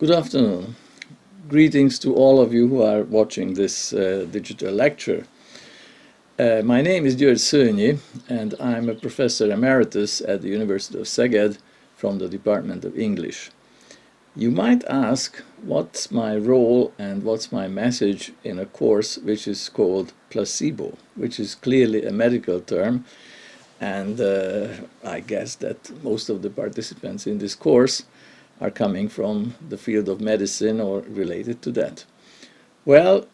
Good afternoon. Greetings to all of you who are watching this digital lecture. My name is György Szőnyi, and I'm a professor emeritus at the University of Szeged from the Department of English. You might ask what's my role and what's my message in a course which is called Placebo, which is clearly a medical term, and I guess that most of the participants in this course are coming from the field of medicine or related to that. Well,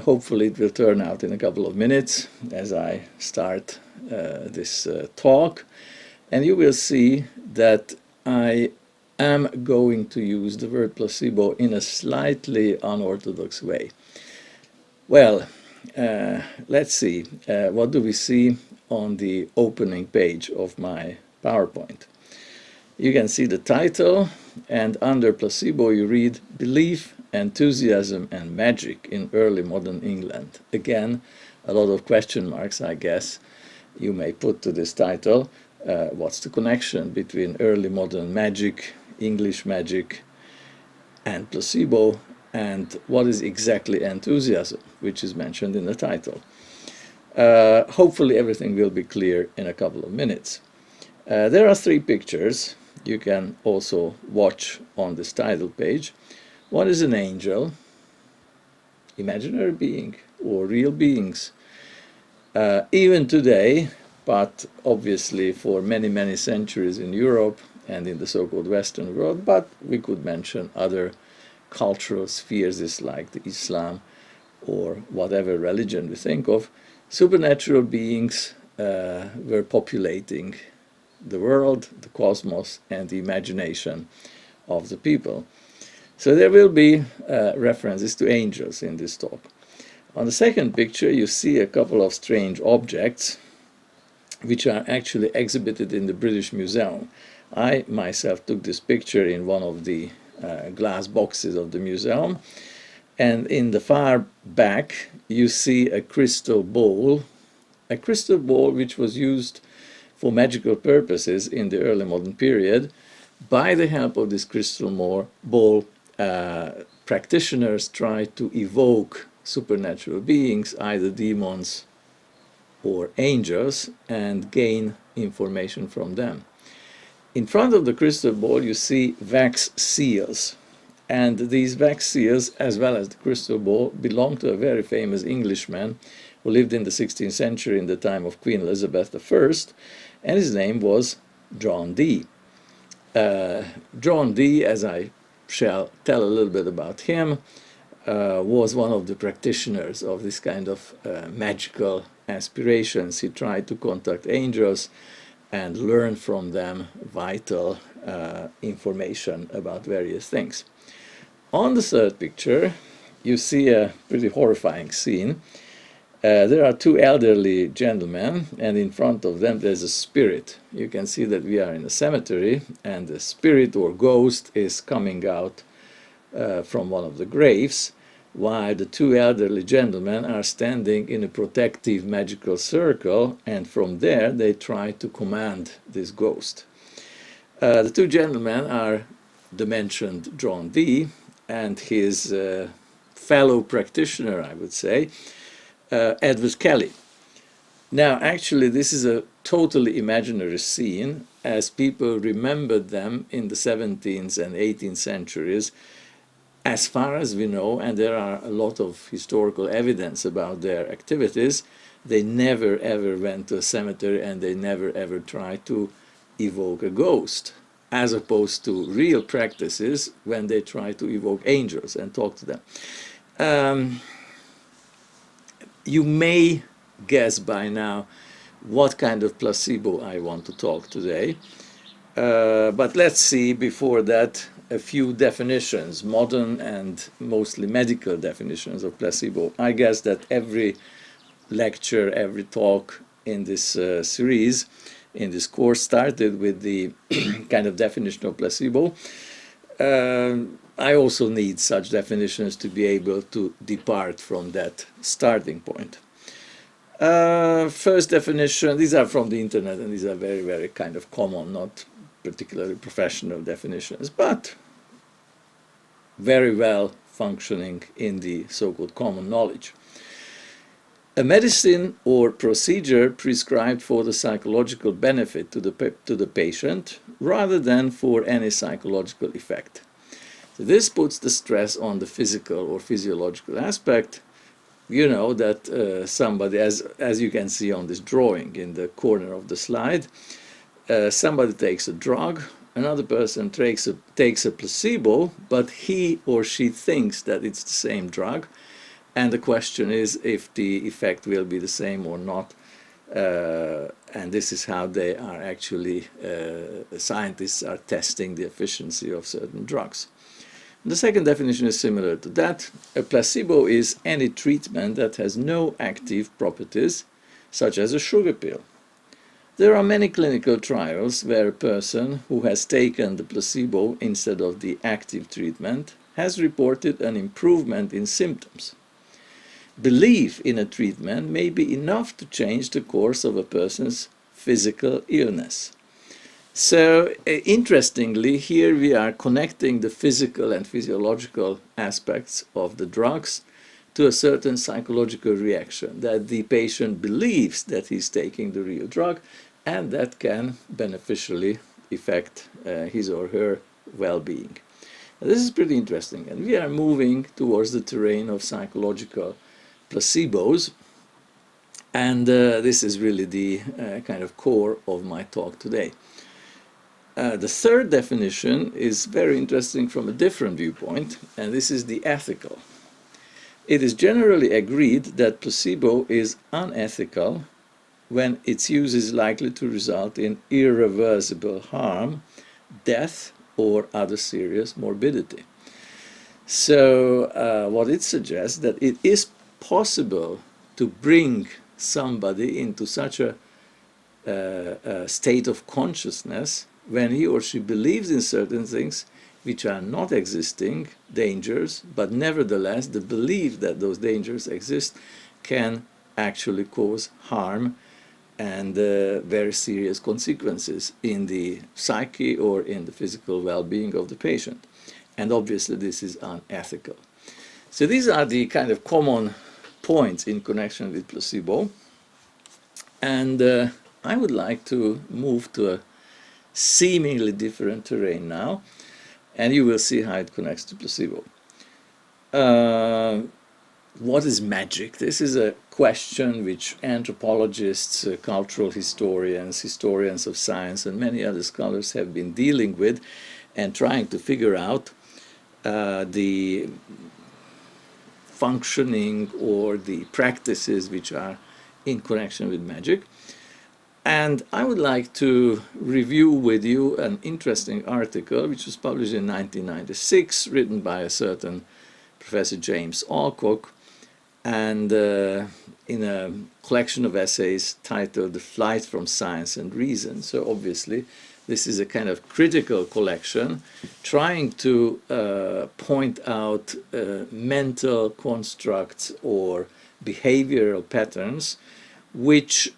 hopefully it will turn out in a couple of minutes as I start this talk, and you will see that I am going to use the word placebo in a slightly unorthodox way. Well, let's see. What do we see on the opening page of my PowerPoint? You can see the title, and under placebo you read Belief, Enthusiasm and Magic in Early Modern England. Again, a lot of question marks, I guess, you may put to this title. What's the connection between early modern magic, English magic, and placebo, and what is exactly enthusiasm, which is mentioned in the title? Hopefully everything will be clear in a couple of minutes. There are three pictures you can also watch on this title page. One is an angel, imaginary being, or real beings. Even today, but obviously for many, many centuries in Europe and in the so-called Western world, but we could mention other cultural spheres like the Islam or whatever religion we think of, supernatural beings were populating the world, the cosmos, and the imagination of the people. So there will be references to angels in this talk. On the second picture, you see a couple of strange objects which are actually exhibited in the British Museum. I myself took this picture in one of the glass boxes of the museum, and in the far back you see a crystal ball which was used for magical purposes in the early modern period. By the help of this crystal ball, practitioners tried to evoke supernatural beings, either demons or angels, and gain information from them. In front of the crystal ball you see wax seals, and these wax seals, as well as the crystal ball, belong to a very famous Englishman who lived in the 16th century in the time of Queen Elizabeth I, and his name was John Dee. John Dee, as I shall tell a little bit about him, was one of the practitioners of this kind of magical aspirations. He tried to contact angels and learn from them vital information about various things. On the third picture, you see a pretty horrifying scene. There are two elderly gentlemen, and in front of them there's a spirit. You can see that we are in a cemetery, and the spirit or ghost is coming out from one of the graves, while the two elderly gentlemen are standing in a protective magical circle, and from there they try to command this ghost. The two gentlemen are the mentioned John Dee and his fellow practitioner, I would say, Edward Kelly. Now, actually, this is a totally imaginary scene, as people remembered them in the 17th and 18th centuries, as far as we know, and there are a lot of historical evidence about their activities. They never ever went to a cemetery, and they never ever tried to evoke a ghost, as opposed to real practices when they try to evoke angels and talk to them. You may guess by now what kind of placebo I want to talk today. But let's see before that a few definitions, modern and mostly medical definitions of placebo. I guess that every lecture, every talk in this series, in this course, started with the kind of definition of placebo. I also need such definitions to be able to depart from that starting point. First definition, these are from the internet, and these are very, very kind of common, not particularly professional definitions, but very well functioning in the so-called common knowledge. A medicine or procedure prescribed for the psychological benefit to the patient rather than for any psychological effect. So this puts the stress on the physical or physiological aspect. You know that somebody, as you can see on this drawing in the corner of the slide, somebody takes a drug, another person takes a placebo, but he or she thinks that it's the same drug. And the question is if the effect will be the same or not. And this is how they are actually, scientists are testing the efficiency of certain drugs. The second definition is similar to that. A placebo is any treatment that has no active properties, such as a sugar pill. There are many clinical trials where a person who has taken the placebo instead of the active treatment has reported an improvement in symptoms. Belief in a treatment may be enough to change the course of a person's physical illness. So, interestingly, here we are connecting the physical and physiological aspects of the drugs to a certain psychological reaction, that the patient believes that he's taking the real drug, and that can beneficially affect his or her well-being. This is pretty interesting, and we are moving towards the terrain of psychological placebos, and this is really the kind of core of my talk today. The third definition is very interesting from a different viewpoint, and this is the ethical. It is generally agreed that placebo is unethical when its use is likely to result in irreversible harm, death, or other serious morbidity. So what it suggests that it is possible to bring somebody into such a state of consciousness when he or she believes in certain things which are not existing dangers, but nevertheless the belief that those dangers exist can actually cause harm and very serious consequences in the psyche or in the physical well-being of the patient. And obviously this is unethical. So these are the kind of common points in connection with placebo. And I would like to move to a seemingly different terrain now, and you will see how it connects to placebo. What is magic? This is a question which anthropologists, cultural historians, historians of science, and many other scholars have been dealing with and trying to figure out the functioning or the practices which are in connection with magic. And I would like to review with you an interesting article which was published in 1996, written by a certain Professor James Alcock, and in a collection of essays titled The Flight from Science and Reason. So obviously this is a kind of critical collection trying to point out mental constructs or behavioral patterns which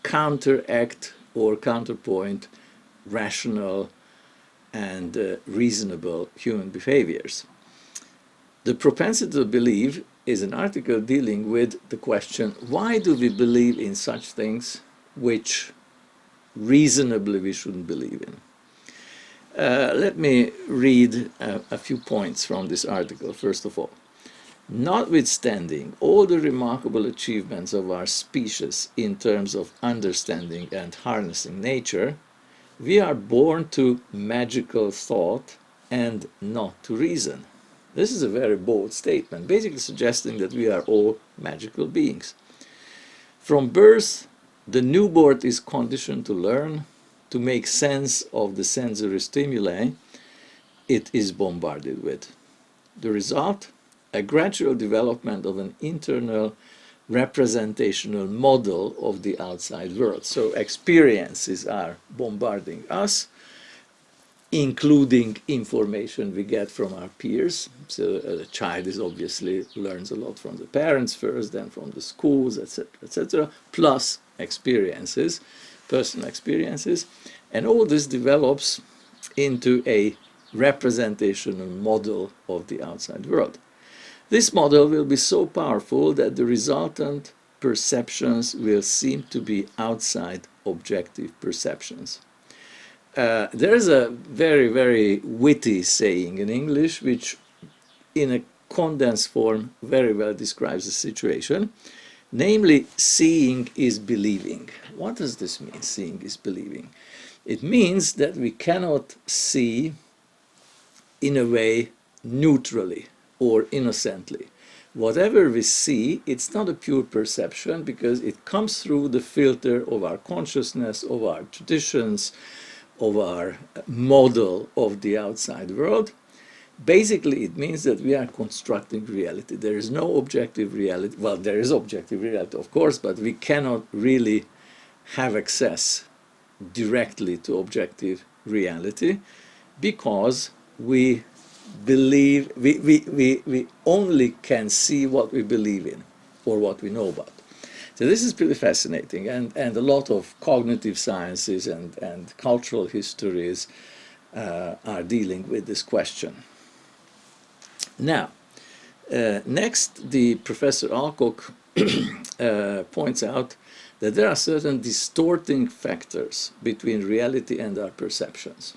counteract or counterpoint rational and reasonable human behaviors. The propensity to believe is an article dealing with the question, why do we believe in such things which reasonably we shouldn't believe in? Let me read a few points from this article, first of all. Notwithstanding all the remarkable achievements of our species in terms of understanding and harnessing nature, we are born to magical thought and not to reason. This is a very bold statement, basically suggesting that we are all magical beings. From birth, the newborn is conditioned to learn, to make sense of the sensory stimuli it is bombarded with. The result? A gradual development of an internal representational model of the outside world. So experiences are bombarding us, including information we get from our peers. So a child is obviously learns a lot from the parents first, then from the schools, etc., plus experiences, personal experiences. And all this develops into a representational model of the outside world. This model will be so powerful that the resultant perceptions will seem to be outside objective perceptions. There is a very, very witty saying in English which in a condensed form very well describes the situation. Namely, seeing is believing. What does this mean, seeing is believing? It means that we cannot see in a way neutrally or innocently. Whatever we see, it's not a pure perception because it comes through the filter of our consciousness, of our traditions, of our model of the outside world. Basically, it means that we are constructing reality. There is no objective reality. Well, there is objective reality, of course, but we cannot really have access directly to objective reality because we believe, we only can see what we believe in or what we know about. So this is pretty fascinating, and a lot of cognitive sciences and cultural histories are dealing with this question. Now, next, the Professor Alcock points out that there are certain distorting factors between reality and our perceptions.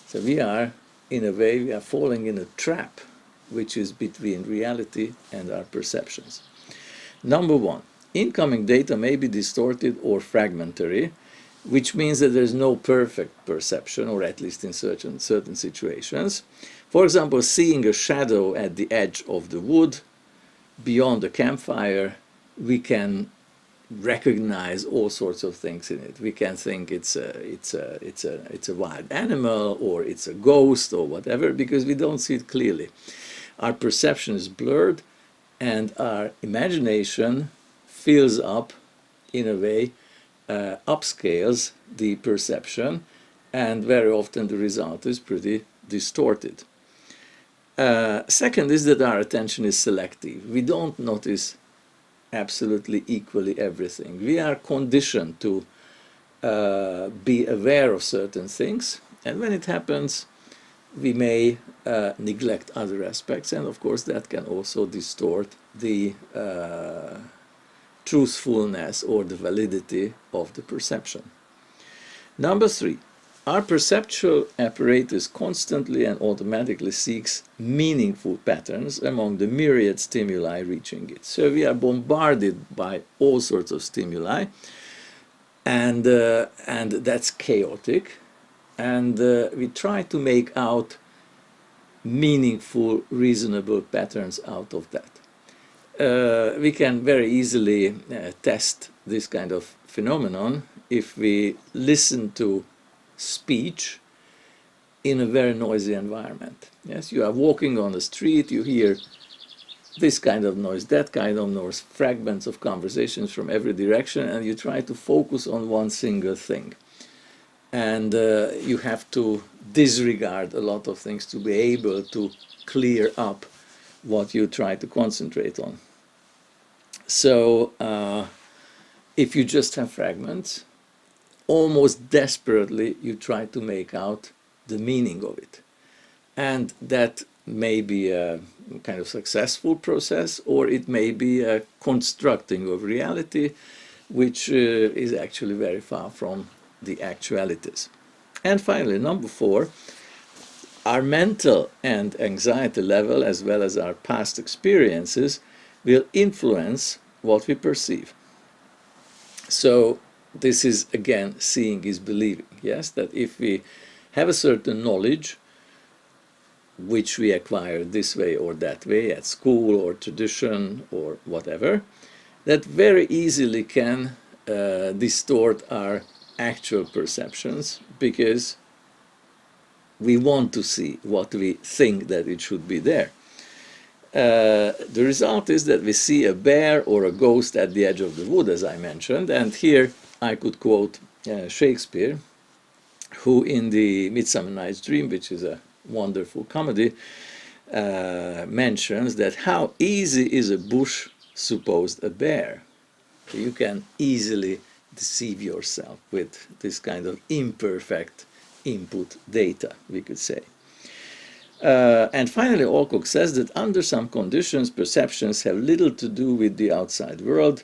So we are, in a way, we are falling in a trap which is between reality and our perceptions. Number one, incoming data may be distorted or fragmentary, which means that there's no perfect perception, or at least in certain situations. For example, seeing a shadow at the edge of the wood beyond the campfire, we can recognize all sorts of things in it. We can think it's a wild animal, or it's a ghost, or whatever, because we don't see it clearly. Our perception is blurred, and our imagination fills up, in a way, upscales the perception, and very often the result is pretty distorted. Second is that our attention is selective. We don't notice absolutely equally everything. We are conditioned to be aware of certain things, and when it happens, we may neglect other aspects, and of course that can also distort the truthfulness or the validity of the perception. Number three, our perceptual apparatus constantly and automatically seeks meaningful patterns among the myriad stimuli reaching it. So we are bombarded by all sorts of stimuli, and that's chaotic, and we try to make out meaningful, reasonable patterns out of that. We can very easily test this kind of phenomenon if we listen to speech in a very noisy environment. Yes, you are walking on the street, you hear this kind of noise, that kind of noise, fragments of conversations from every direction, and you try to focus on one single thing. And you have to disregard a lot of things to be able to clear up what you try to concentrate on. So if you just have fragments, almost desperately you try to make out the meaning of it. And that may be a kind of successful process, or it may be a constructing of reality, which is actually very far from the actualities. And finally, number four, our mental and anxiety level, as well as our past experiences, will influence what we perceive. So this is, again, seeing is believing. Yes, that if we have a certain knowledge, which we acquire this way or that way, at school or tradition or whatever, that very easily can distort our actual perceptions, because we want to see what we think that it should be there. The result is that we see a bear or a ghost at the edge of the wood, as I mentioned, and here I could quote Shakespeare, who in the Midsummer Night's Dream, which is a wonderful comedy, mentions that how easy is a bush supposed a bear. So you can easily deceive yourself with this kind of imperfect input data, we could say. And finally, Alcock says that under some conditions, perceptions have little to do with the outside world.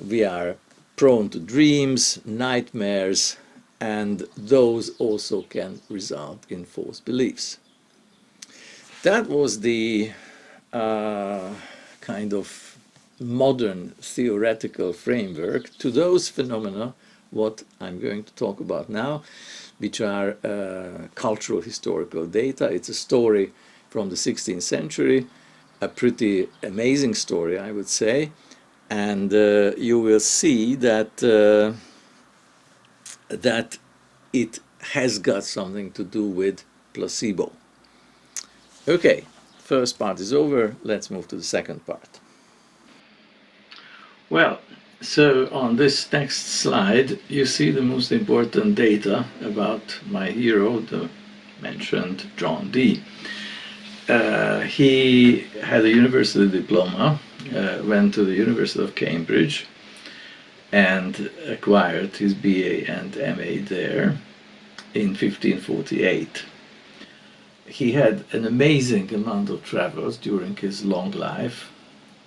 We are prone to dreams, nightmares, and those also can result in false beliefs. That was the kind of modern theoretical framework to those phenomena what I'm going to talk about now, which are cultural historical data. It's a story from the 16th century, a pretty amazing story, I would say, and you will see that that it has got something to do with placebo. Okay, first part is over. Let's move to the second part. Well, so on this next slide, you see the most important data about my hero, the mentioned John Dee. He had a university diploma, went to the University of Cambridge, and acquired his BA and MA there in 1548. He had an amazing amount of travels during his long life.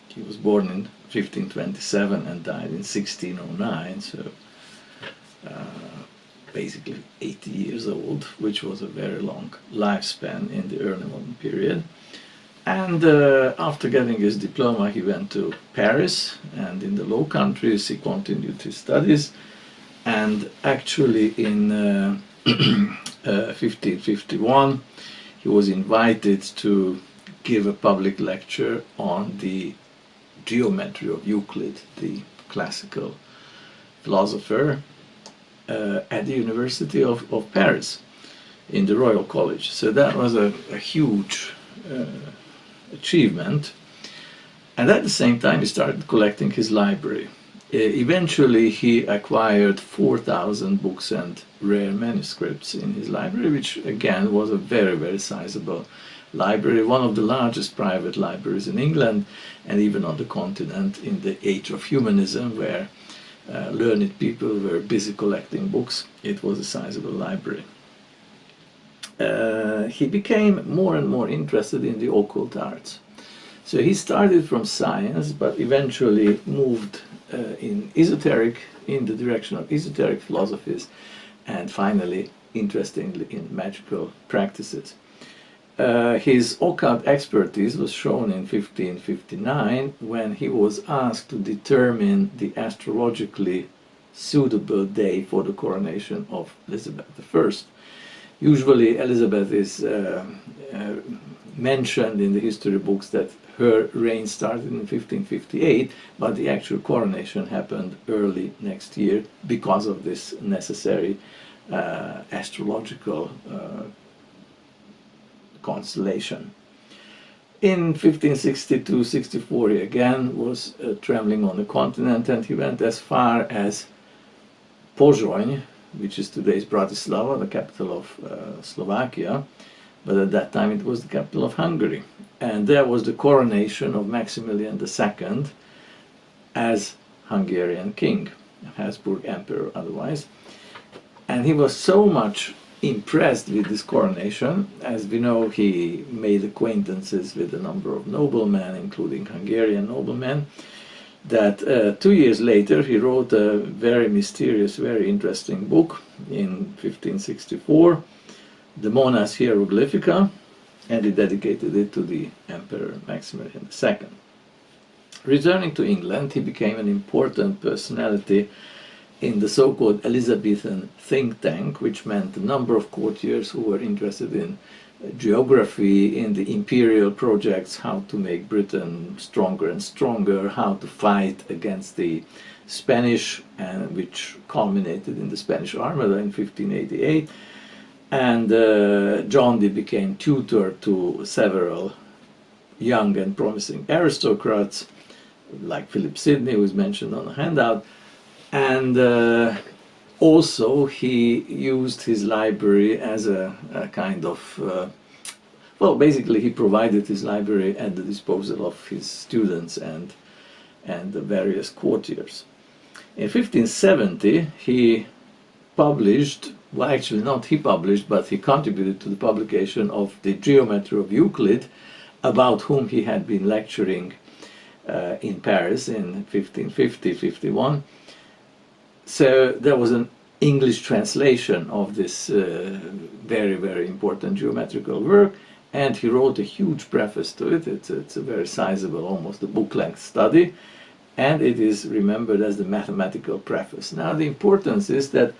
He was born in 1527 and died in 1609, so basically 80 years old, which was a very long lifespan in the early modern period. And after getting his diploma, he went to Paris, and in the Low Countries he continued his studies. And actually in 1551 he was invited to give a public lecture on the geometry of Euclid, the classical philosopher, at the University of Paris in the Royal College. So that was a huge achievement. And at the same time he started collecting his library. Eventually he acquired 4,000 books and rare manuscripts in his library, which again was a very, very sizable library, one of the largest private libraries in England and even on the continent in the age of humanism, where learned people were busy collecting books. It was a sizable library. He became more and more interested in the occult arts. So he started from science, but eventually moved in the direction of esoteric philosophies, and finally, interestingly, in magical practices. His occult expertise was shown in 1559 when he was asked to determine the astrologically suitable day for the coronation of Elizabeth I. Usually Elizabeth is mentioned in the history books that her reign started in 1558, but the actual coronation happened early next year because of this necessary astrological constellation. In 1562-64 he again was traveling on the continent, and he went as far as Pozsony, which is today's Bratislava, the capital of Slovakia, but at that time it was the capital of Hungary. And there was the coronation of Maximilian II as Hungarian king, Habsburg emperor otherwise. And he was so much impressed with this coronation. As we know, he made acquaintances with a number of noblemen, including Hungarian noblemen, that 2 years later he wrote a very mysterious, very interesting book in 1564, the Monas Hieroglyphica, and he dedicated it to the Emperor Maximilian II. Returning to England, he became an important personality in the so-called Elizabethan think tank, which meant a number of courtiers who were interested in geography, in the imperial projects, how to make Britain stronger and stronger, how to fight against the Spanish, and which culminated in the Spanish Armada in 1588. And John Dee became tutor to several young and promising aristocrats, like Philip Sidney, who is mentioned on the handout. And also he used his library as a kind of, well, basically he provided his library at the disposal of his students and the various courtiers. In 1570 he published, well, actually not he published, but he contributed to the publication of the Geometry of Euclid, about whom he had been lecturing in Paris in 1550-51. So there was an English translation of this very, very important geometrical work, and he wrote a huge preface to it. It's a very sizable, almost a book-length study, and it is remembered as the mathematical preface. Now, the importance is that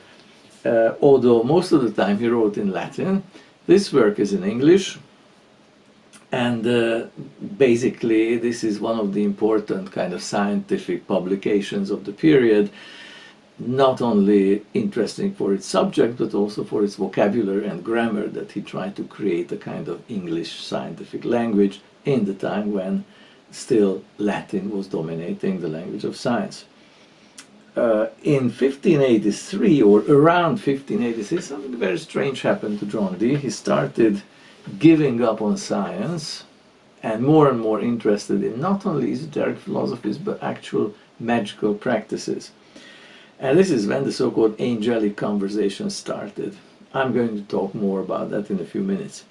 although most of the time he wrote in Latin, this work is in English, and basically this is one of the important kind of scientific publications of the period, not only interesting for its subject, but also for its vocabulary and grammar, that he tried to create a kind of English scientific language in the time when still Latin was dominating the language of science. In 1583, or around 1586, something very strange happened to John Dee. He started giving up on science and more interested in not only esoteric philosophies, but actual magical practices. And this is when the so-called angelic conversation started. I'm going to talk more about that in a few minutes.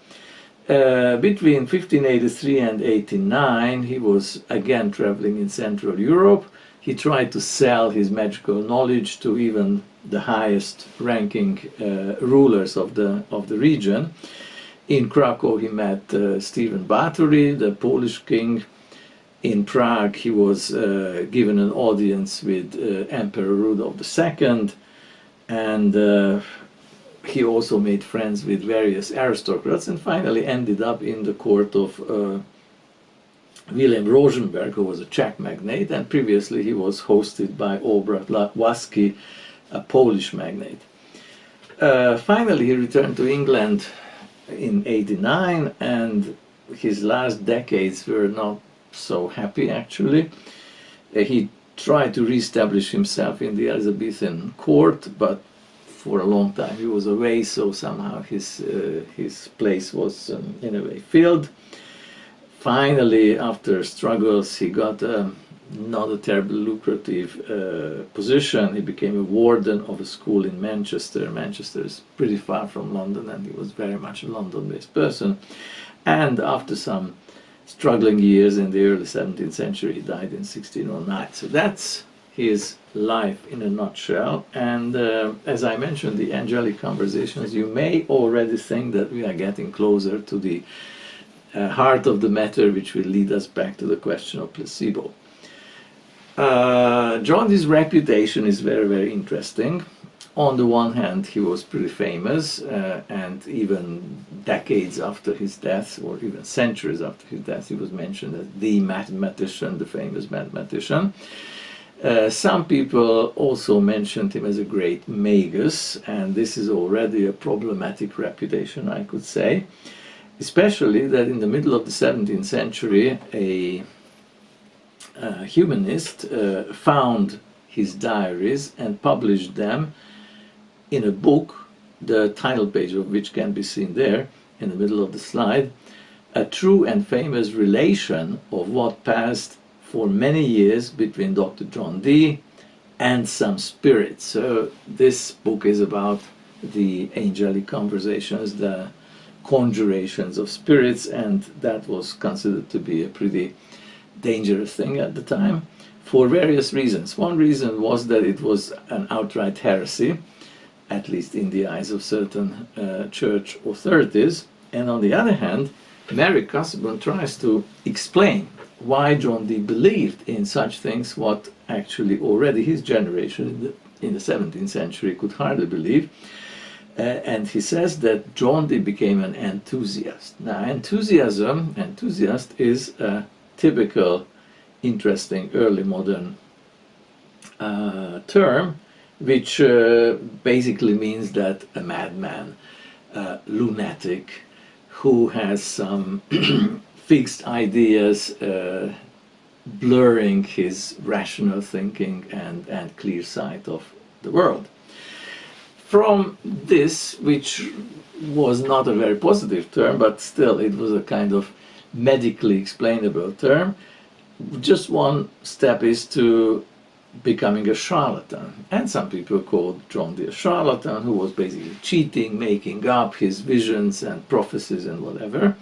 Between 1583 and 1809, he was again traveling in Central Europe. He tried to sell his magical knowledge to even the highest ranking rulers of the region. In Krakow, he met Stephen Batory, the Polish king. In Prague, he was given an audience with Emperor Rudolf II, and he also made friends with various aristocrats, and finally ended up in the court of William Rosenberg, who was a Czech magnate, and previously he was hosted by Albrecht Łaski, a Polish magnate. Finally, he returned to England in 89, and his last decades were not so happy, actually. He tried to re-establish himself in the Elizabethan court, but for a long time he was away, so somehow his place was in a way filled. Finally, after struggles, he got not a terribly lucrative position. He became a warden of a school in Manchester. Manchester is pretty far from London, and he was very much a London-based person. And after some struggling years in the early 17th century, he died in 1609. So that's his life in a nutshell. And as I mentioned, the angelic conversations, you may already think that we are getting closer to the heart of the matter, which will lead us back to the question of placebo. John Dee's reputation is very, very interesting. On the one hand, he was pretty famous, and even decades after his death, or even centuries after his death, he was mentioned as the mathematician, the famous mathematician. Some people also mentioned him as a great magus, and this is already a problematic reputation, I could say, especially that in the middle of the 17th century, a humanist found his diaries and published them in a book, the title page of which can be seen there in the middle of the slide, a true and famous relation of what passed for many years between Dr. John Dee and some spirits. So this book is about the angelic conversations, the conjurations of spirits, and that was considered to be a pretty dangerous thing at the time for various reasons. One reason was that it was an outright heresy, at least in the eyes of certain church authorities. And on the other hand, Merrick Casaubon tries to explain why John Dee believed in such things, what actually already his generation in the 17th century could hardly believe. And he says that John Dee became an enthusiast. Now, enthusiast is a typical, interesting, early modern term, which basically means that a madman, lunatic, who has some fixed ideas, blurring his rational thinking and clear sight of the world. From this, which was not a very positive term, but still it was a kind of medically explainable term, just one step is to becoming a charlatan. And some people called John Dee a charlatan, who was basically cheating, making up his visions and prophecies and whatever.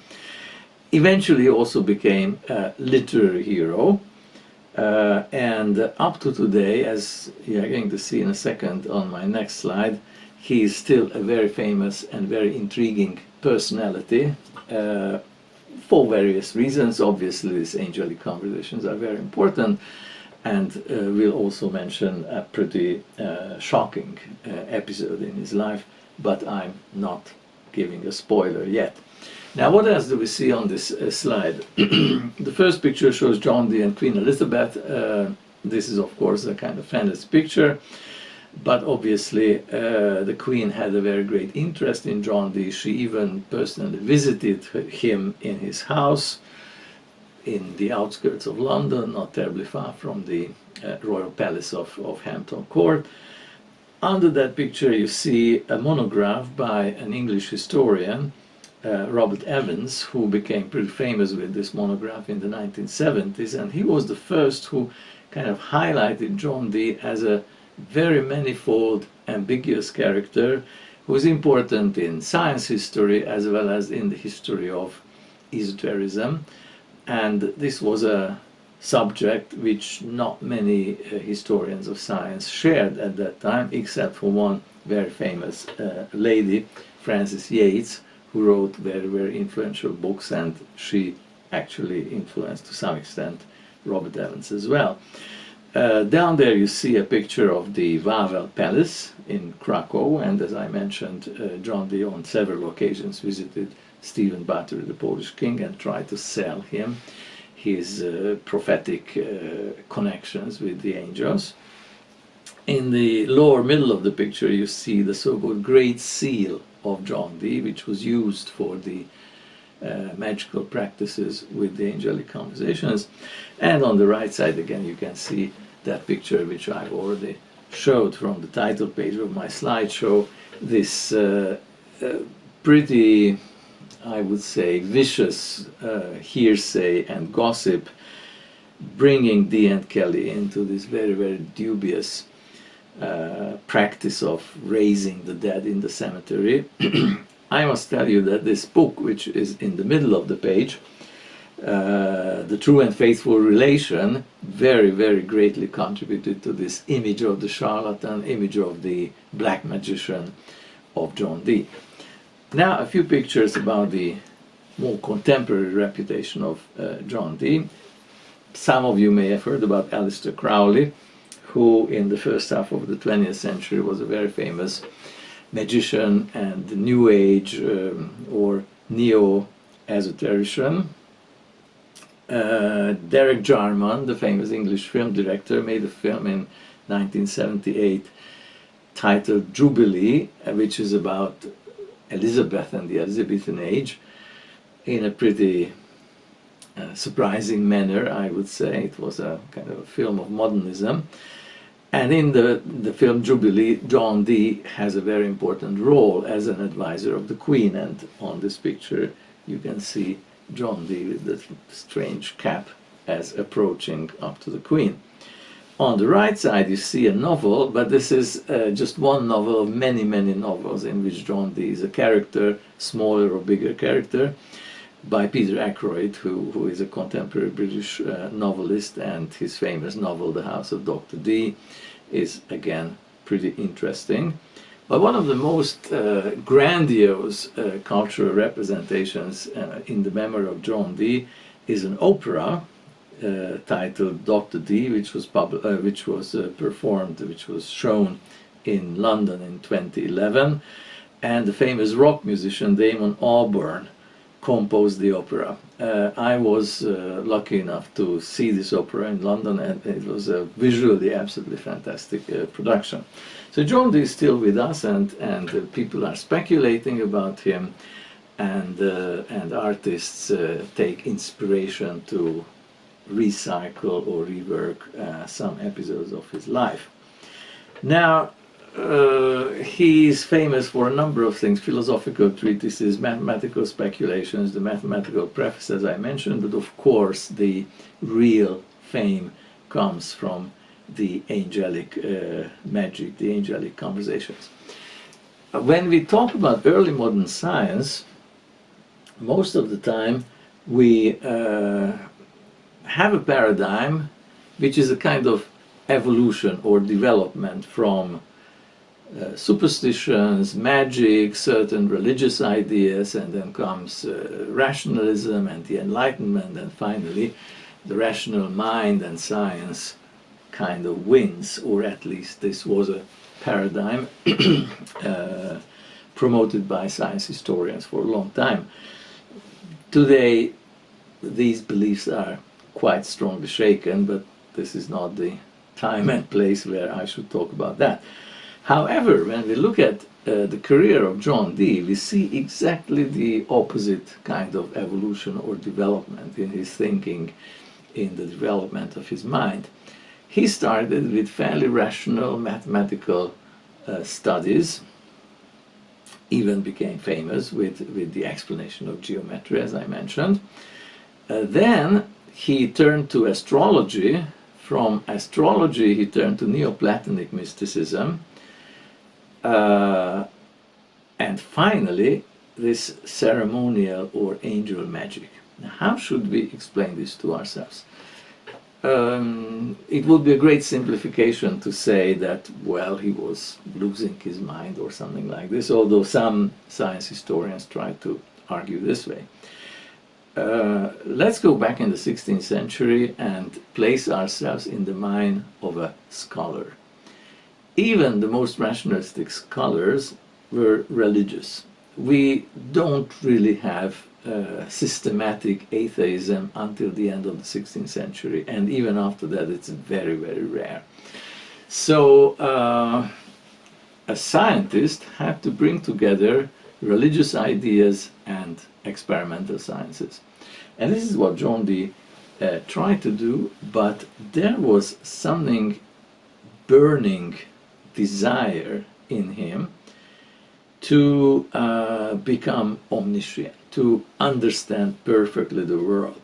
Eventually also became a literary hero. And up to today, as you're going to see in a second on my next slide, he is still a very famous and very intriguing personality for various reasons. Obviously, these angelic conversations are very important, and we'll also mention a pretty shocking episode in his life, but I'm not giving a spoiler yet. Now, what else do we see on this slide? The first picture shows John Dee and Queen Elizabeth. This is, of course, a kind of fantasy picture, but obviously the Queen had a very great interest in John Dee. She even personally visited him in his house in the outskirts of London, not terribly far from the royal palace of Hampton Court. Under that picture you see a monograph by an English historian, Robert Evans, who became pretty famous with this monograph in the 1970s, and he was the first who kind of highlighted John Dee as a very manifold, ambiguous character who is important in science history as well as in the history of esotericism. And this was a subject which not many historians of science shared at that time, except for one very famous lady, Frances Yates, who wrote very, very influential books, and she actually influenced to some extent Robert Evans as well. Down there you see a picture of the Wawel Palace in Krakow, and as I mentioned, John Dee on several occasions visited Stephen Bathory, the Polish king, and tried to sell him his prophetic connections with the angels. In the lower middle of the picture you see the so-called Great Seal of John Dee, which was used for the magical practices with the angelic conversations. And on the right side again you can see that picture which I've already showed from the title page of my slideshow, this pretty, I would say, vicious hearsay and gossip, bringing Dee and Kelly into this very, very dubious practice of raising the dead in the cemetery. I must tell you that this book, which is in the middle of the page, The True and Faithful Relation, very, very greatly contributed to this image of the charlatan, image of the black magician of John Dee. Now, a few pictures about the more contemporary reputation of John Dee. Some of you may have heard about Aleister Crowley, who in the first half of the 20th century was a very famous magician and New Age or neo-esoterician. Derek Jarman, the famous English film director, made a film in 1978 titled Jubilee, which is about Elizabeth and the Elizabethan age, in a pretty surprising manner, I would say. It was a kind of a film of modernism. And in the film Jubilee, John Dee has a very important role as an advisor of the Queen. And on this picture you can see John Dee with the strange cap as approaching up to the Queen. On the right side you see a novel, but this is just one novel of many, many novels in which John Dee is a character, smaller or bigger character, by Peter Ackroyd, who is a contemporary British novelist, and his famous novel The House of Dr. Dee is again pretty interesting. But one of the most grandiose cultural representations in the memory of John Dee is an opera titled Dr. Dee, which was performed, which was shown in London in 2011, and the famous rock musician Damon Albarn composed the opera. I was lucky enough to see this opera in London, and it was a visually absolutely fantastic production. So John Dee is still with us, and people are speculating about him, and artists take inspiration to recycle or rework some episodes of his life. Now, he's famous for a number of things: philosophical treatises, mathematical speculations, the mathematical preface, as I mentioned, but of course the real fame comes from the angelic magic, the angelic conversations. When we talk about early modern science, most of the time we have a paradigm which is a kind of evolution or development from superstitions, magic, certain religious ideas, and then comes rationalism and the Enlightenment, and finally the rational mind and science kind of wins, or at least this was a paradigm promoted by science historians for a long time. Today, these beliefs are quite strongly shaken, but this is not the time and place where I should talk about that. However, when we look at the career of John Dee, we see exactly the opposite kind of evolution or development in his thinking, in the development of his mind. He started with fairly rational mathematical studies, even became famous with the explanation of geometry, as I mentioned. Then he turned to astrology. From astrology, he turned to Neoplatonic mysticism. And finally, this ceremonial or angel magic. Now, how should we explain this to ourselves? It would be a great simplification to say that, well, he was losing his mind or something like this, although some science historians try to argue this way. Let's go back in the 16th century and place ourselves in the mind of a scholar. Even the most rationalistic scholars were religious. We don't really have systematic atheism until the end of the 16th century, and even after that it's very, very rare. So a scientist had to bring together religious ideas and experimental sciences. And this is what John Dee tried to do, but there was something burning desire in him to become omniscient, to understand perfectly the world.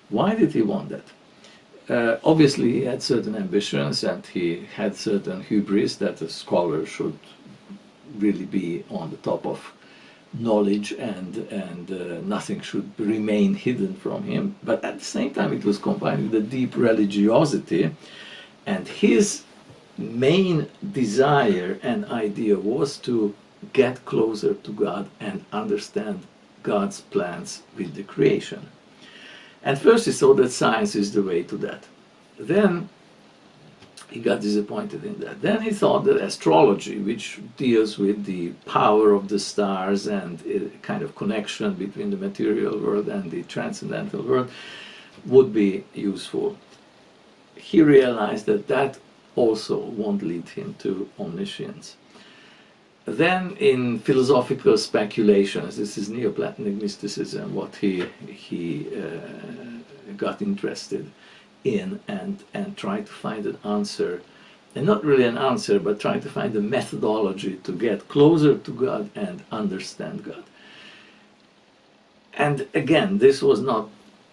Why did he want that? Obviously he had certain ambitions and he had certain hubris that a scholar should really be on the top of knowledge and nothing should remain hidden from him. But at the same time it was combined with a deep religiosity, and his main desire and idea was to get closer to God and understand God's plans with the creation. And first he thought that science is the way to that. Then he got disappointed in that. Then he thought that astrology, which deals with the power of the stars and a kind of connection between the material world and the transcendental world, would be useful. He realized that that also won't lead him to omniscience. Then in philosophical speculations, this is Neoplatonic mysticism, what he got interested in and tried to find an answer, and not really an answer, but trying to find a methodology to get closer to God and understand God. And again, this was not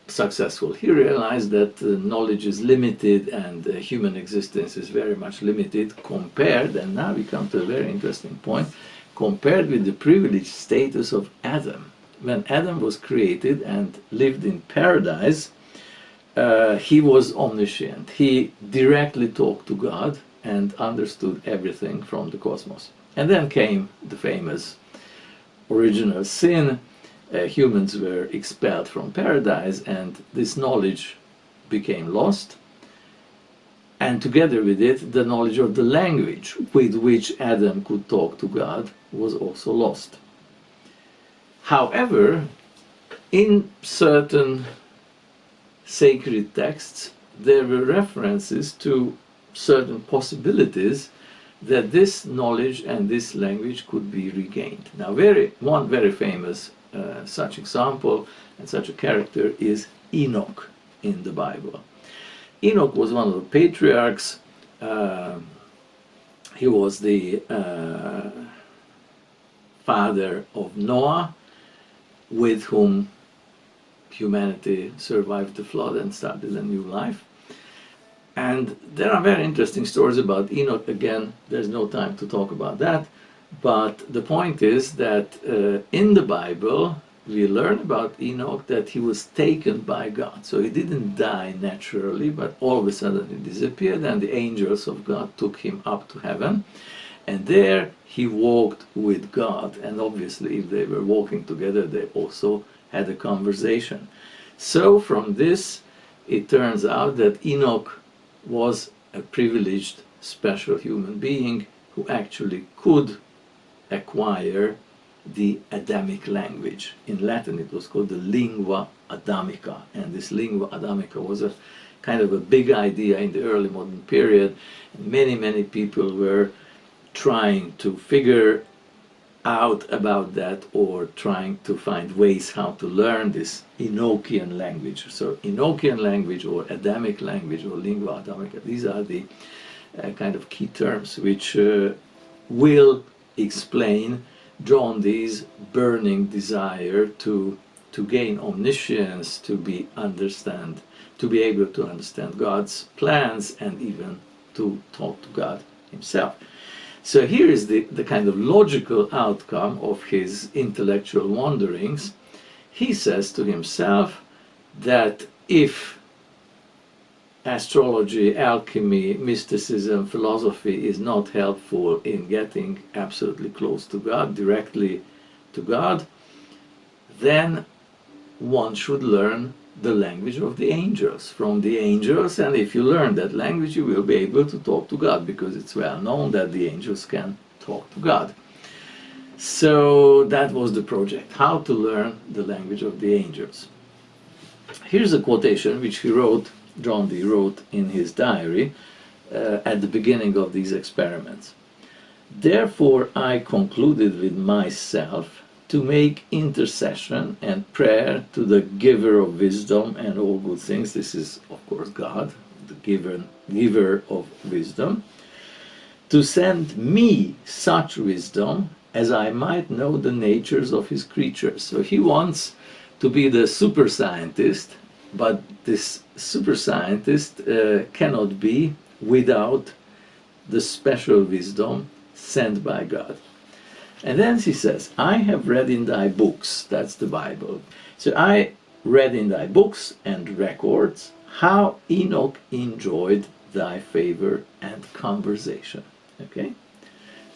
successful. He realized that knowledge is limited and human existence is very much limited compared, and now we come to a very interesting point, compared with the privileged status of Adam. When Adam was created and lived in paradise, he was omniscient. He directly talked to God and understood everything from the cosmos. And then came the famous original sin. Humans were expelled from paradise and this knowledge became lost, and together with it the knowledge of the language with which Adam could talk to God was also lost. However, in certain sacred texts there were references to certain possibilities that this knowledge and this language could be regained. Now one very famous such example and such a character is Enoch in the Bible. Enoch was one of the patriarchs. He was the father of Noah, with whom humanity survived the flood and started a new life. And there are very interesting stories about Enoch. Again, there's no time to talk about that. But the point is that in the Bible, we learn about Enoch that he was taken by God. So he didn't die naturally, but all of a sudden he disappeared, and the angels of God took him up to heaven. And there he walked with God. And obviously, if they were walking together, they also had a conversation. So from this, it turns out that Enoch was a privileged, special human being who actually could acquire the Adamic language. In Latin, it was called the lingua Adamica, and this lingua Adamica was a kind of a big idea in the early modern period. And many people were trying to figure out about that, or trying to find ways how to learn this Enochian language. So Enochian language or Adamic language or lingua Adamica, these are the kind of key terms which will explain John Dee's burning desire to gain omniscience, to be able to understand God's plans, and even to talk to God himself. So here is the kind of logical outcome of his intellectual wanderings. He says to himself that if astrology, alchemy, mysticism, philosophy is not helpful in getting absolutely close to God, directly to God, then one should learn the language of the angels, from the angels, and if you learn that language, you will be able to talk to God, because it's well known that the angels can talk to God. So that was the project, how to learn the language of the angels. Here's a quotation which John Dee wrote in his diary at the beginning of these experiments. Therefore I concluded with myself to make intercession and prayer to the giver of wisdom and all good things. This is, of course, God, the giver of wisdom, to send me such wisdom as I might know the natures of his creatures. So he wants to be the super scientist, but this super scientist cannot be without the special wisdom sent by God. And then he says, I have read in thy books, that's the Bible. So I read in thy books and records how Enoch enjoyed thy favor and conversation. Okay?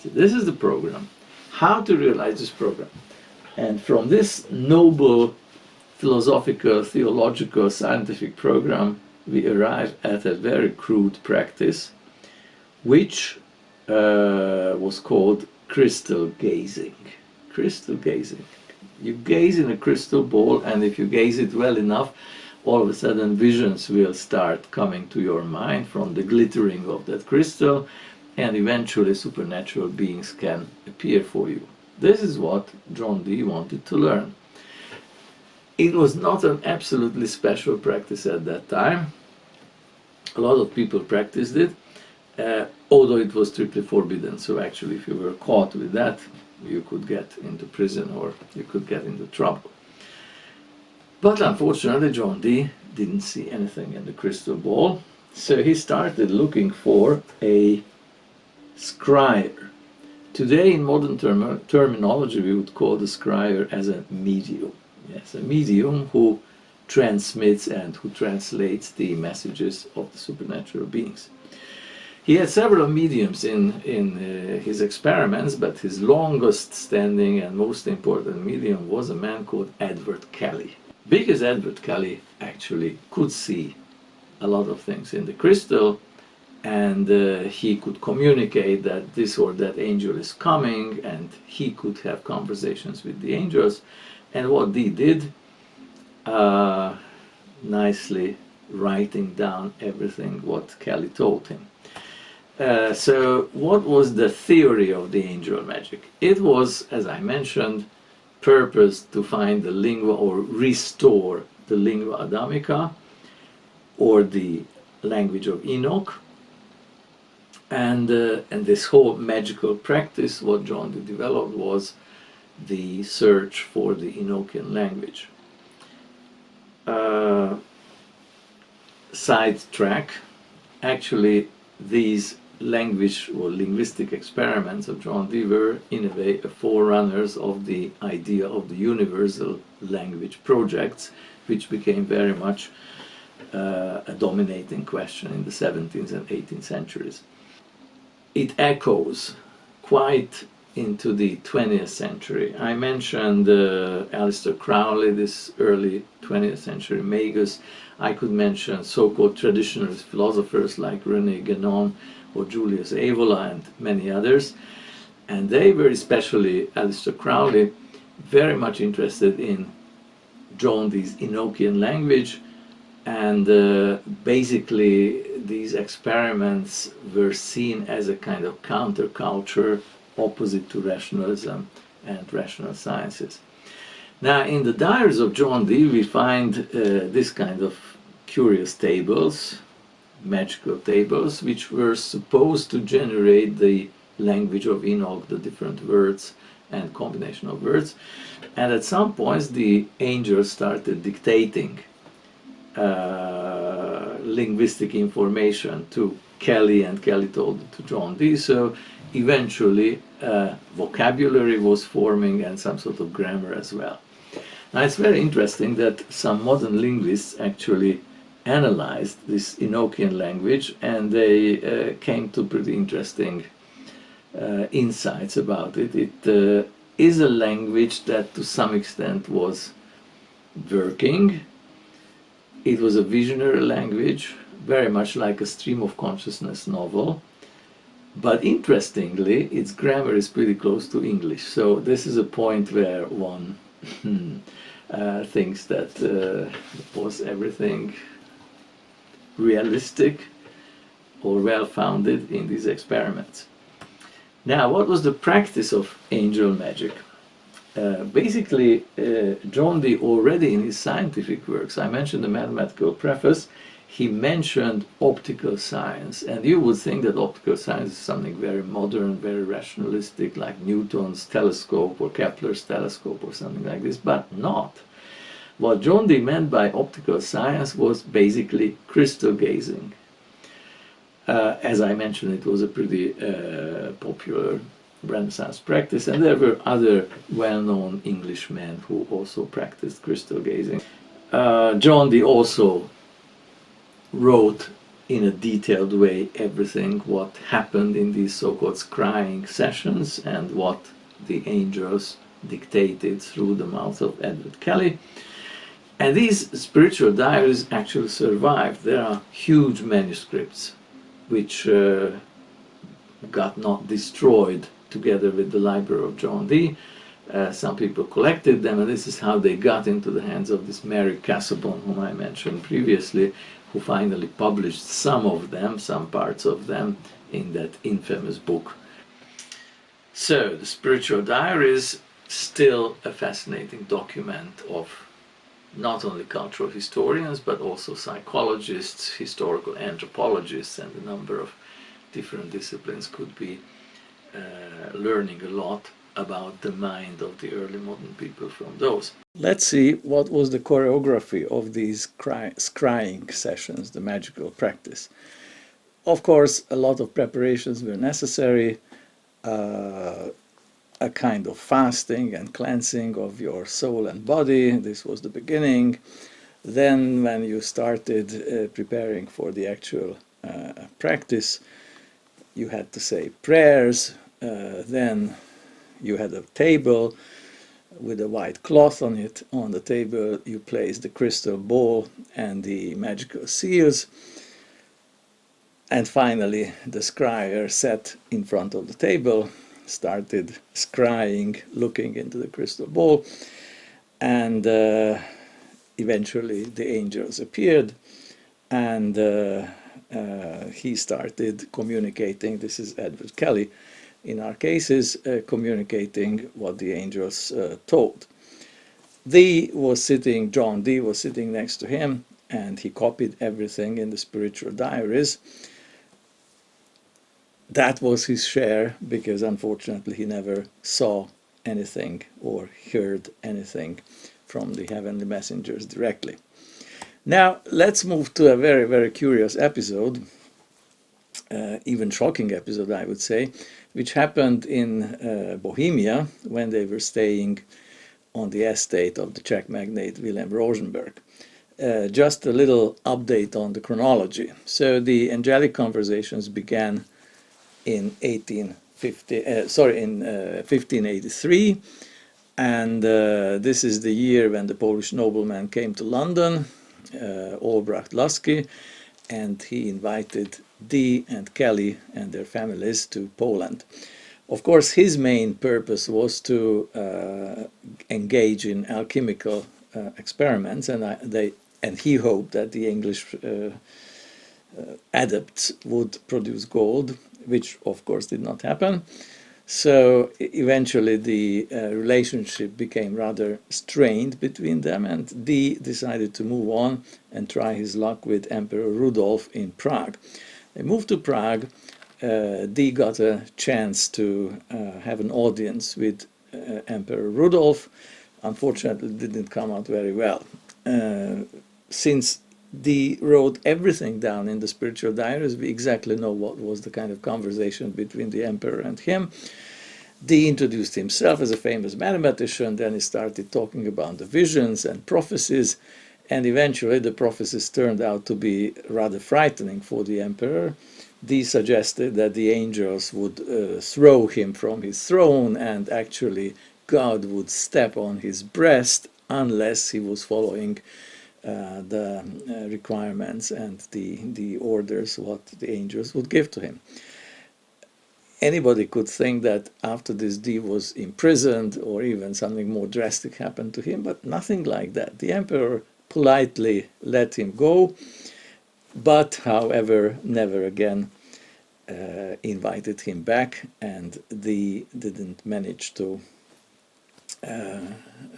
So this is the program. How to realize this program. And from this noble philosophical, theological, scientific program, we arrive at a very crude practice, which was called crystal gazing. Crystal gazing. You gaze in a crystal ball, and if you gaze it well enough, all of a sudden visions will start coming to your mind from the glittering of that crystal, and eventually supernatural beings can appear for you. This is what John Dee wanted to learn. It was not an absolutely special practice at that time. A lot of people practiced it, although it was strictly forbidden. So actually, if you were caught with that, you could get into prison or you could get into trouble. But unfortunately, John Dee didn't see anything in the crystal ball, so he started looking for a scryer. Today, in modern terminology, we would call the scryer as a medium. Yes, a medium who transmits and who translates the messages of the supernatural beings. He had several mediums in his experiments, but his longest standing and most important medium was a man called Edward Kelly. Because Edward Kelly actually could see a lot of things in the crystal, and he could communicate that this or that angel is coming, and he could have conversations with the angels. And what Dee did, nicely writing down everything what Kelly told him. So what was the theory of the angel magic? It was, as I mentioned, purposed to find the lingua, or restore the lingua Adamica, or the language of Enoch. And this whole magical practice, what John Dee developed, was the search for the Enochian language. Sidetrack, actually these language or linguistic experiments of John Dee were in a way forerunners of the idea of the universal language projects, which became very much a dominating question in the 17th and 18th centuries. It echoes quite into the 20th century. I mentioned Aleister Crowley, this early 20th century magus. I could mention so-called traditionalist philosophers like René Guénon or Julius Evola and many others. And they were, especially Aleister Crowley, very much interested in John Dee's Enochian language, and basically these experiments were seen as a kind of counterculture opposite to rationalism and rational sciences. Now, in the diaries of John Dee, we find this kind of curious tables, magical tables, which were supposed to generate the language of Enoch, the different words and combination of words. And at some points, the angels started dictating linguistic information to Kelly, and Kelly told it to John Dee. So eventually vocabulary was forming and some sort of grammar as well. Now it's very interesting that some modern linguists actually analyzed this Enochian language, and they came to pretty interesting insights about it. It is a language that to some extent was working. It was a visionary language, very much like a stream of consciousness novel. But interestingly, its grammar is pretty close to English. So this is a point where one thinks that was everything realistic or well-founded in these experiments. Now, what was the practice of angel magic? Basically, John Dee already in his scientific works, I mentioned the mathematical preface, he mentioned optical science. And you would think that optical science is something very modern, very rationalistic, like Newton's telescope or Kepler's telescope or something like this, but not. What John Dee meant by optical science was basically crystal gazing. As I mentioned, it was a pretty popular Renaissance practice, and there were other well-known Englishmen who also practiced crystal gazing. John Dee also wrote in a detailed way everything what happened in these so-called scrying sessions and what the angels dictated through the mouth of Edward Kelly. And these spiritual diaries actually survived. There are huge manuscripts which got not destroyed together with the library of John Dee. Some people collected them, and this is how they got into the hands of this Mary Casaubon, whom I mentioned previously, who finally published some of them, some parts of them, in that infamous book. So, the spiritual diaries, still a fascinating document of not only cultural historians, but also psychologists, historical anthropologists, and a number of different disciplines could be learning a lot about the mind of the early modern people from those. Let's see what was the choreography of these scrying sessions, the magical practice. Of course, a lot of preparations were necessary, a kind of fasting and cleansing of your soul and body. This was the beginning. Then when you started preparing for the actual practice, you had to say prayers. Then you had a table with a white cloth on it. On the table you placed the crystal ball and the magical seals. And finally the scryer sat in front of the table, started scrying, looking into the crystal ball, and eventually the angels appeared, and he started communicating. This is Edward Kelly, in our cases, communicating what the angels told. John Dee was sitting next to him, and he copied everything in the spiritual diaries. That was his share, because unfortunately he never saw anything or heard anything from the heavenly messengers directly. Now let's move to a very, very curious episode. even shocking episode, I would say, which happened in Bohemia when they were staying on the estate of the Czech magnate Wilhelm Rosenberg. Just a little update on the chronology. So the angelic conversations began in 1583, and this is the year when the Polish nobleman came to London, Albrecht Lasky, and he invited Dee and Kelly and their families to Poland. Of course, his main purpose was to engage in alchemical experiments, and he hoped that the English adepts would produce gold, which of course did not happen. So eventually the relationship became rather strained between them, and Dee decided to move on and try his luck with Emperor Rudolf in Prague. They moved to Prague. Dee got a chance to have an audience with Emperor Rudolf. Unfortunately, it didn't come out very well. Since Dee wrote everything down in the spiritual diaries, we exactly know what was the kind of conversation between the emperor and him. Dee introduced himself as a famous mathematician, then he started talking about the visions and prophecies, and eventually the prophecies turned out to be rather frightening for the emperor. Dee suggested that the angels would throw him from his throne, and actually God would step on his breast unless he was following the requirements and the orders what the angels would give to him. Anybody could think that after this Dee was imprisoned or even something more drastic happened to him, but nothing like that. The emperor politely let him go, but however never again invited him back, and Dee didn't manage to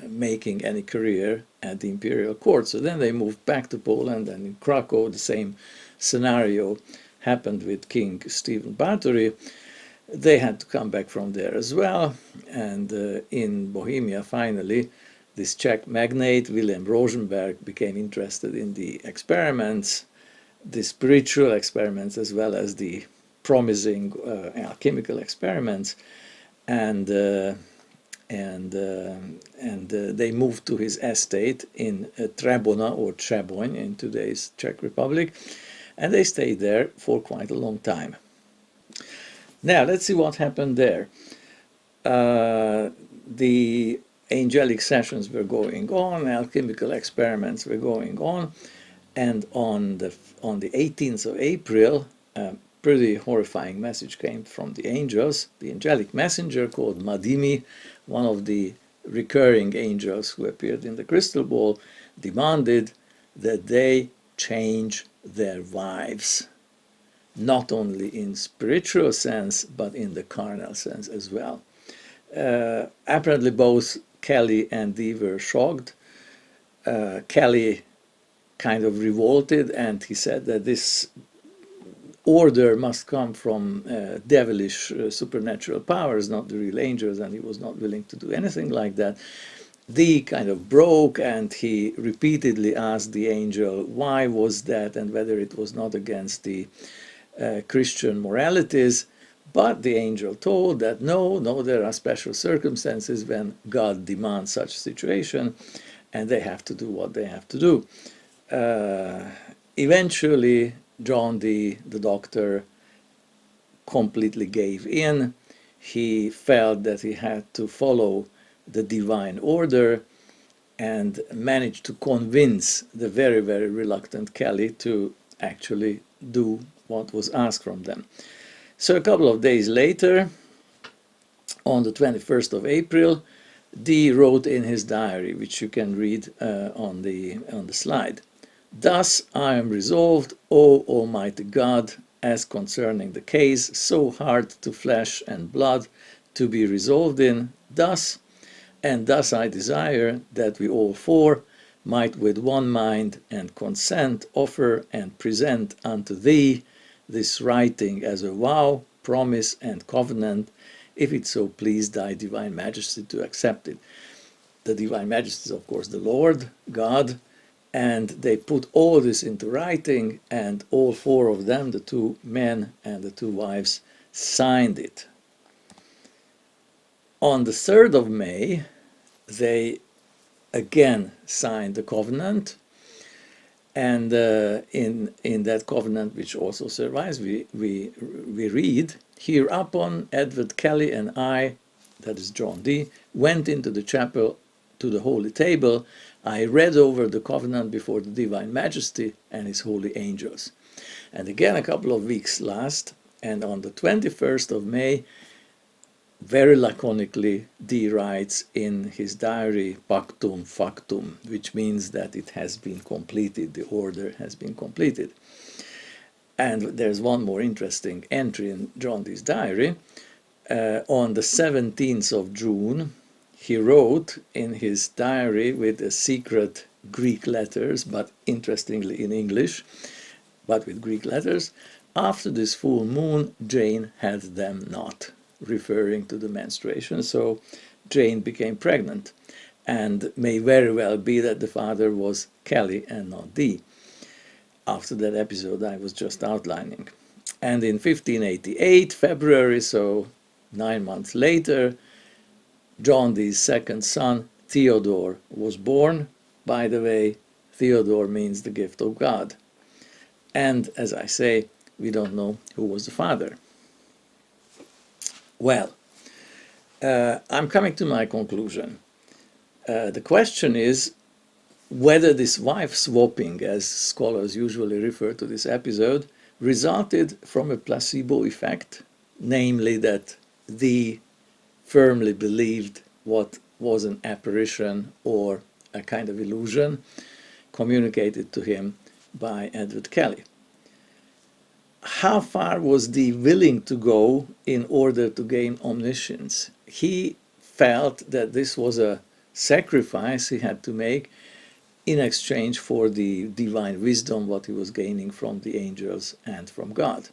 making any career at the imperial court. So then they moved back to Poland, and in Krakow the same scenario happened with King Stephen Batory. They had to come back from there as well, and in Bohemia finally this Czech magnate Wilhelm Rosenberg became interested in the experiments, the spiritual experiments as well as the promising alchemical experiments, and they moved to his estate in Trebona or Třeboň in today's Czech Republic, and they stayed there for quite a long time. Now let's see what happened there. The angelic sessions were going on, alchemical experiments were going on, and on the 18th of April, a pretty horrifying message came from the angels. The angelic messenger called Madimi, one of the recurring angels who appeared in the crystal ball, demanded that they change their wives, not only in spiritual sense, but in the carnal sense as well. Apparently both Kelly and Dee were shocked. Kelly kind of revolted, and he said that this order must come from devilish supernatural powers, not the real angels, and he was not willing to do anything like that. Dee kind of broke, and he repeatedly asked the angel why was that and whether it was not against the Christian moralities. But the angel told that no, there are special circumstances when God demands such a situation, and they have to do what they have to do. Eventually, John Dee, the doctor, completely gave in. He felt that he had to follow the divine order and managed to convince the very, very reluctant Kelly to actually do what was asked from them. So a couple of days later, on the 21st of April, Dee wrote in his diary, which you can read on the slide. Thus I am resolved, O Almighty God, as concerning the case so hard to flesh and blood to be resolved in, thus I desire that we all four might with one mind and consent offer and present unto thee this writing as a vow, promise, and covenant, if it so please thy divine majesty to accept it. The divine majesty is, of course, the Lord God, And they put all this into writing, and all four of them, the two men and the two wives, signed it. On the 3rd of May, they again signed the covenant, and in that covenant, which also survives, we read, "Hereupon Edward Kelly and I," that is John Dee, "went into the chapel to the holy table. I read over the covenant before the Divine Majesty and his holy angels." And again, a couple of weeks last, and on the 21st of May, very laconically, Dee writes in his diary, "Pactum factum," which means that it has been completed, the order has been completed. And there's one more interesting entry in John Dee's diary. On the 17th of June, he wrote in his diary with a secret Greek letters, but interestingly in English, but with Greek letters, "After this full moon, Jane had them not," referring to the menstruation. So Jane became pregnant, and may very well be that the father was Kelly and not Dee, after that episode I was just outlining. And in 1588, February, so 9 months later, John Dee's second son, Theodore, was born. By the way, Theodore means the gift of God. And as I say, we don't know who was the father. Well, I'm coming to my conclusion. The question is whether this wife swapping, as scholars usually refer to this episode, resulted from a placebo effect, namely that Dee firmly believed what was an apparition or a kind of illusion communicated to him by Edward Kelly. How far was Dee willing to go in order to gain omniscience? He felt that this was a sacrifice he had to make in exchange for the divine wisdom, what he was gaining from the angels and from God.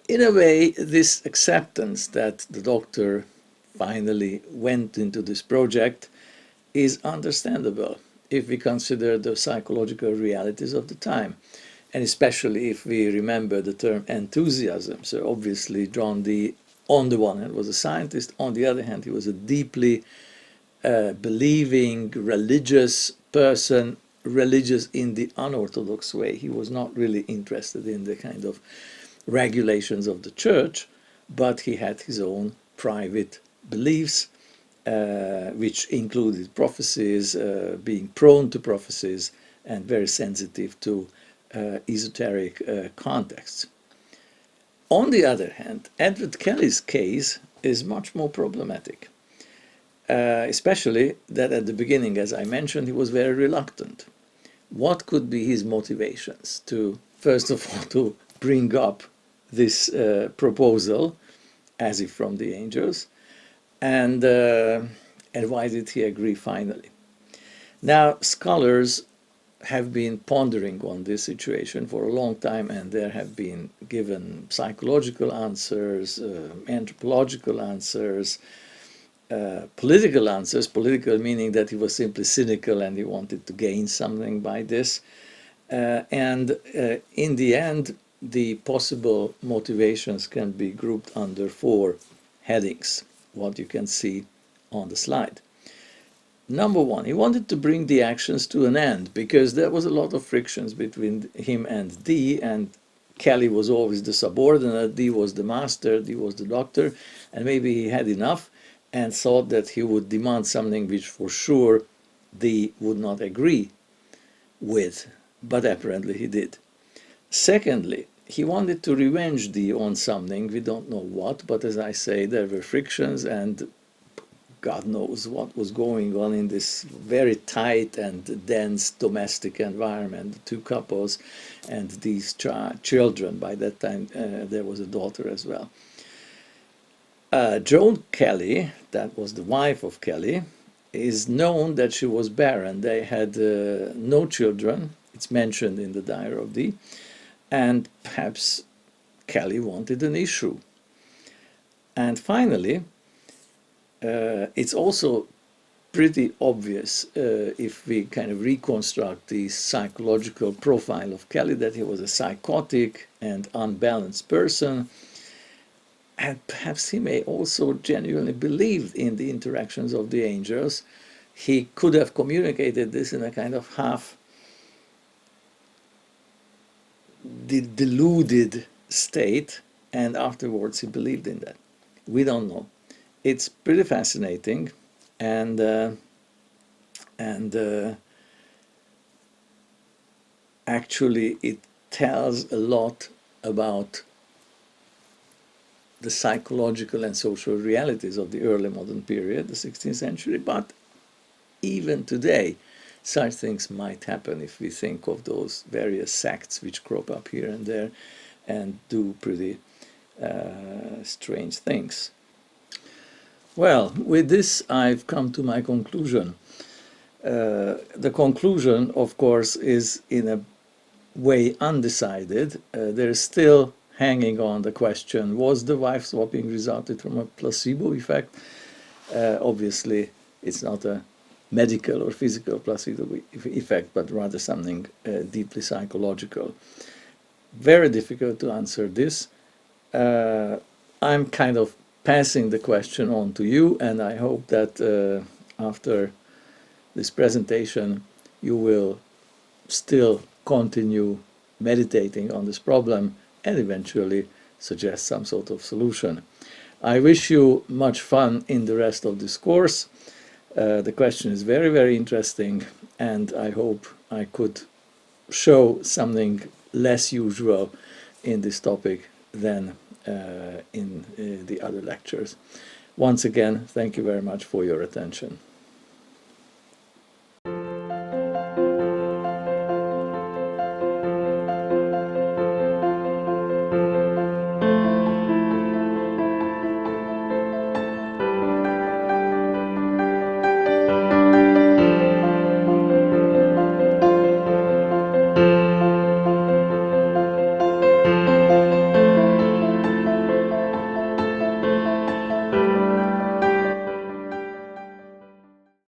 In a way, this acceptance that the doctor finally went into this project is understandable if we consider the psychological realities of the time, and especially if we remember the term enthusiasm. So obviously John Dee, on the one hand, was a scientist, on the other hand, he was a deeply believing, religious person, religious in the unorthodox way. He was not really interested in the kind of regulations of the church, but he had his own private beliefs, which included prophecies, being prone to prophecies, and very sensitive to esoteric contexts. On the other hand, Edward Kelly's case is much more problematic, especially that at the beginning, as I mentioned, he was very reluctant. What could be his motivations to, first of all, to bring up this proposal, as if from the angels, and why did he agree finally? Now, scholars have been pondering on this situation for a long time, and there have been given psychological answers, anthropological answers, political answers, political meaning that he was simply cynical and he wanted to gain something by this. And in the end, the possible motivations can be grouped under 4 headings, what you can see on the slide. Number 1, he wanted to bring the actions to an end because there was a lot of frictions between him and Dee, and Kelly was always the subordinate, Dee was the master, Dee was the doctor, and maybe he had enough and thought that he would demand something which for sure Dee would not agree with, but apparently he did. Secondly, he wanted to revenge Dee on something, we don't know what, but as I say, there were frictions and God knows what was going on in this very tight and dense domestic environment, the 2 couples and these children. By that time, there was a daughter as well. Joan Kelly, that was the wife of Kelly, is known that she was barren. They had no children. It's mentioned in the diary of Dee. And perhaps Kelly wanted an issue. And finally, it's also pretty obvious if we kind of reconstruct the psychological profile of Kelly, that he was a psychotic and unbalanced person. And perhaps he may also genuinely believe in the interactions of the angels. He could have communicated this in a kind of half deluded state, and afterwards he believed in that. We don't know. It's pretty fascinating, and actually it tells a lot about the psychological and social realities of the early modern period, the 16th century. But even today, such things might happen if we think of those various sects which crop up here and there and do pretty strange things. Well, with this, I've come to my conclusion. The conclusion, of course, is in a way undecided. There is still hanging on the question, was the wife swapping resulted from a placebo effect? Obviously, it's not a medical or physical placebo effect, but rather something deeply psychological. Very difficult to answer this. I'm kind of passing the question on to you, and I hope that after this presentation you will still continue meditating on this problem and eventually suggest some sort of solution. I wish you much fun in the rest of this course. The question is very, very interesting, and I hope I could show something less usual in this topic than in the other lectures. Once again, thank you very much for your attention.